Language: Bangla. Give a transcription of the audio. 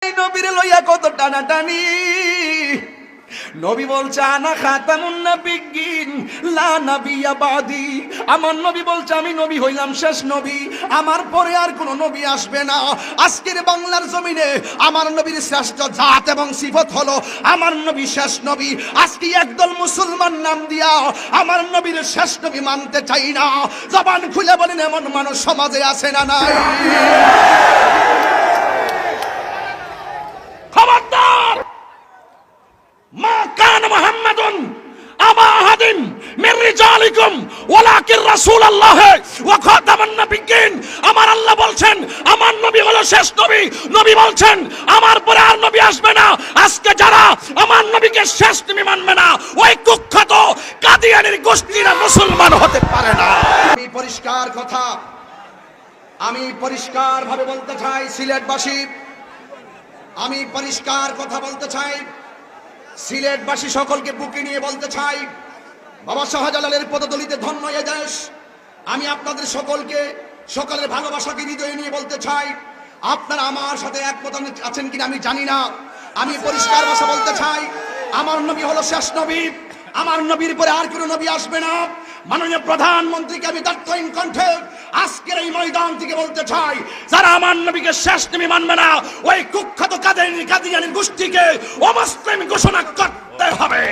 নবীরে লইয়া কত টানাটানি। নবী বলছে আনা খাতামুন নাবিয়্যিন লা নাবিয়্যা বাদি। আমার নবী বলছে আমি নবী হইলাম শেষ নবী, আমার পরে আর কোনো নবী আসবে না। আজকের বাংলার জমিনে আমার নবীর শ্রেষ্ঠ জাত এবং সিফত হলো আমার নবী শেষ নবী। আজকে একদল মুসলমান নাম দিয়া আমার নবীর শেষ নবী মানতে চাই না। জবান খুলে বলেন এমন মানুষ সমাজে আছে না নাই? খবরদার! মা কান মুহাম্মাদুন আবা আহাদিন মির রিজালিকুম ওয়ালাকিন রাসূলুল্লাহ ওয়া খাতামুন নাবিয়্যিন। আমার আল্লাহ বলছেন আমার নবী হলো শেষ নবী। নবী বলছেন আমার পরে আর নবী আসবে না। আজকে যারা আমার নবীকে শেষ নবী মানবে না, ওই কুখ্যাত কাদিয়ানীর গোষ্ঠীরা মুসলমান হতে পারে না। আমি পরিষ্কার ভাবে বলতে চাই সিলেটবাসী, আমি পরিষ্কার কথা বলতে চাই সিলেটবাসী সকলকে বুকে নিয়ে বলতে চাই, বাবা শাহজালালের পদতলিতে ধন্য এ দেশ। আমি আপনাদের সকলকে সকালের ভালোবাসাকে হৃদয়ে নিয়ে বলতে চাই, আপনারা আমার সাথে একমত আছেন কিনা আমি জানি না। আমি পরিষ্কার ভাষা বলতে চাই, আমার নবী হলো শেষ নবী, আমার নবীর পরে আর কোনো নবী আসবে না। মাননীয় প্রধানমন্ত্রীকে আমি দায়িত্বহীন কণ্ঠে আজকের এই ময়দান থেকে বলতে চাই, যারা আমার নবীকে শেষ নবী মানবে না, ওই কুখ্যাত কাদিয়ানী গোষ্ঠীকে অমুসলিম ঘোষণা করতে হবে।